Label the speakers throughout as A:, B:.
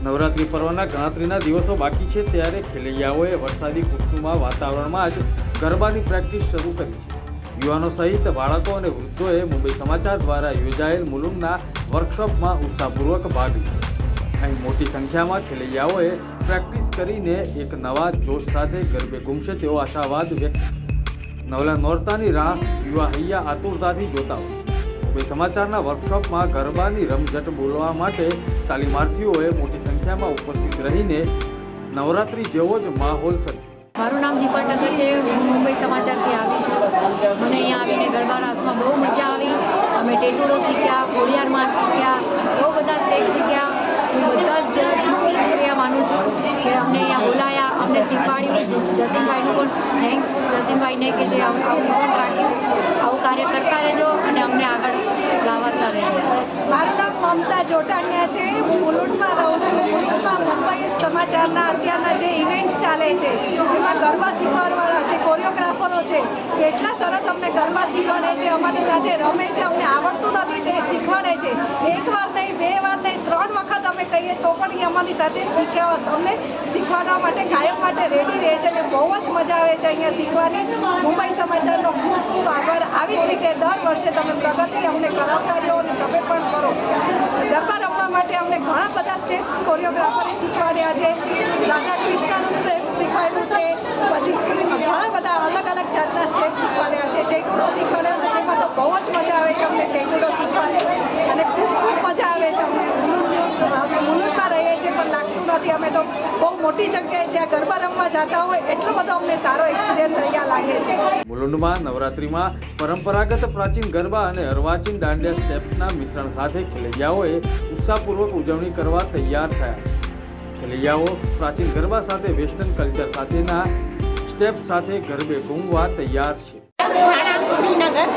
A: નવરાત્રિ પર્વના ગણતરીના દિવસો બાકી છે ત્યારે ખેલૈયાઓએ વરસાદી ખુશનુમા વાતાવરણમાં જ ગરબાની પ્રેક્ટિસ શરૂ કરી છે. યુવાનો સહિત બાળકો અને વૃદ્ધોએ મુંબઈ સમાચાર દ્વારા યોજાયેલ મુલુંડના વર્કશોપમાં ઉત્સાહપૂર્વક ભાગ લીધો. અહીં મોટી સંખ્યામાં ખેલૈયાઓએ પ્રેક્ટિસ કરીને એક નવા જોશ સાથે ગરબે ઘૂમશે તેવો આશાવાદ વ્યક્ત. નવલા નોરતાની રાહ યુવા હૈયા આતુરતાથી જોતા હોય છે. મુંબઈ સમાચારના વર્કશોપમાં ગરબાની રમઝટ બોલવા માટે તાલીમાર્થીઓએ મોટી સંખ્યામાં ઉપસ્થિત રહીને નવરાત્રિ જેવો જ માહોલ સર્જ્યો.
B: મારું નામ દીપક નગર છે. હું મુંબઈ સમાચારથી આવી છું. મને અહીંયા આવીને ગરબા રાસમાં બહુ મજા આવી. અમે ટેટુડો શીખ્યા, ખોડિયારમાં શીખ્યા, બહુ બધા સ્ટેપ શીખ્યા. હું બધા જ જજનું શુક્રિયા માનું છું કે અમને અહીંયા બોલાયા, અમને શીખવાડ્યું. જતીનભાઈનું પણ થેન્ક્સ જતીનભાઈને કે જે આવું ઇવેન્ટ રાખ્યું. આવું કાર્ય કરતા રહેજો અને અમને આગળ લાવતા રહેજો.
C: મારું નામ મમતા જોટાણિયા છે. હું મુલુંડમાં રહું છું. મુલુંડમાં મુંબઈ સમાચારના અત્યારના જે ઇવેન્ટ્સ ચાલે છે એમાં ગરબા શીખવાડવાળા જે કોરિયોગ્રાફરો છે એટલા સરસ અમને ગરબા શીખવાડે છે, અમારી સાથે રમે છે. અમને આવડતું નથી તે શીખવાડે છે. એક વાર નહીં, બે વાર નહીં, 3 વખત અમે કહીએ તો પણ એ અમારી સાથે અમને શીખવાડવા માટે કાયમ માટે રેડી રહે છે અને બહુ જ મજા આવે છે અહીંયા શીખવાની. મુંબઈ સમાચારનો ખૂબ ખૂબ આભાર. આવી જ રીતે દર વર્ષે તમે પ્રગતિ અમને કરાવતા રહો અને તમે પણ કરો. ગરબા રમવા માટે અમને ઘણા બધા સ્ટેપ્સ કોરિયોગ્રાફરે શીખવાડ્યા છે. રાધા કૃષ્ણનું સ્ટેપ શીખવાડ્યું છે, પછી ઘણા બધા અલગ અલગ જાતના સ્ટેપ શીખવાડ્યા છે. ટેકુડો શીખવાડ્યો છે, જેમાં તો બહુ જ મજા આવે છે અમને ટેકુડો શીખવાની અને ખૂબ ખૂબ મજા આવે છે. અમે મુલુંડમાં રહીએ છીએ પણ લાગતું નથી. અમે તો બહુ મોટી જગ્યાએ જ્યાં ગરબા રમવા જતા હોય એટલો બધો અમને સારો એક્સપિરિયન્સ અહીંયા લાગે છે.
A: મુલુંડમાં નવરાત્રિમાં પરંપરાગત પ્રાચીન ગરબા અને અર્વાચીન દાંડિયા સ્ટેપ્સના મિશ્રણ સાથે ખેલૈયાઓએ ઉત્સાહપૂર્વક ઉજવણી કરવા તૈયાર થયા. ખેલૈયાઓ પ્રાચીન ગરબા સાથે વેસ્ટર્ન કલ્ચર સાથેના સ્ટેપ સાથે ગરબે ઘૂમવા તૈયાર છે.
D: શ્રીનગર.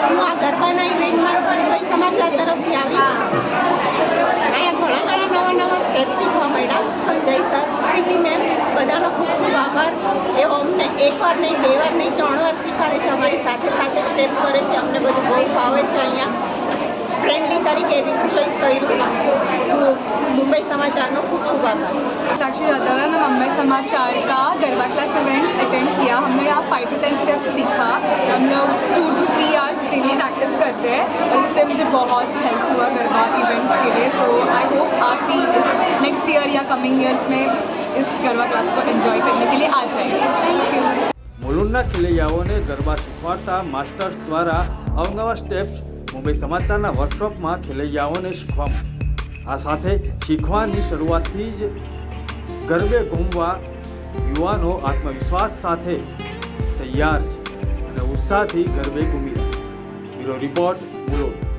D: હું આ ગરબાના ઇવેન્ટમાં મુંબઈ સમાચાર તરફથી આવી. અહીંયા ઘણા નવા સ્ટેપ શીખવા મળ્યા. સંજય સર, પ્રીતિ મેમ, બધાનો ખૂબ ખૂબ આભાર. એવો અમને 1 વાર નહીં, 2 વાર નહીં, 3 વાર શીખવાડે છે. અમારી સાથે સાથે સ્ટેપ કરે છે. અમને બધું બહુ ફાવે છે. અહીંયા फ्रेंडली तरीके एंजॉय करूँ. मुंबई समाचार नो खूब खूब आभार.
C: साक्षी यादव है. मैं मुंबई समाचार का गरबा क्लास इवेंट अटेंड किया. हमने यहाँ 5 to 10 स्टेप्स सीखा. हम लोग 2 to 3 आवर्स डेली प्रैक्टिस करते हैं और इससे मुझे बहुत हेल्प हुआ गरबा इवेंट्स के लिए. सो आई होप आप भी नेक्स्ट ईयर या कमिंग ईयर्स में इस गरबा क्लास को एंजॉय करने के लिए आ जाइए. Thank you.
A: મુલુંડના ખેલૈયાઓને ગરબા શીખવાડતા માસ્ટર્સ દ્વારા અવનવા સ્ટેપ્સ મુંબઈ સમાચારના વર્કશોપમાં ખેલૈયાઓને શીખવા મળ્યા. આ સાથે શીખવાની શરૂઆતથી જ ગરબે ઘૂમવા યુવાનો આત્મવિશ્વાસ સાથે તૈયાર છે અને ઉત્સાહથી ગરબે ઘૂમી રહ્યા છે. Bureau report Mulund.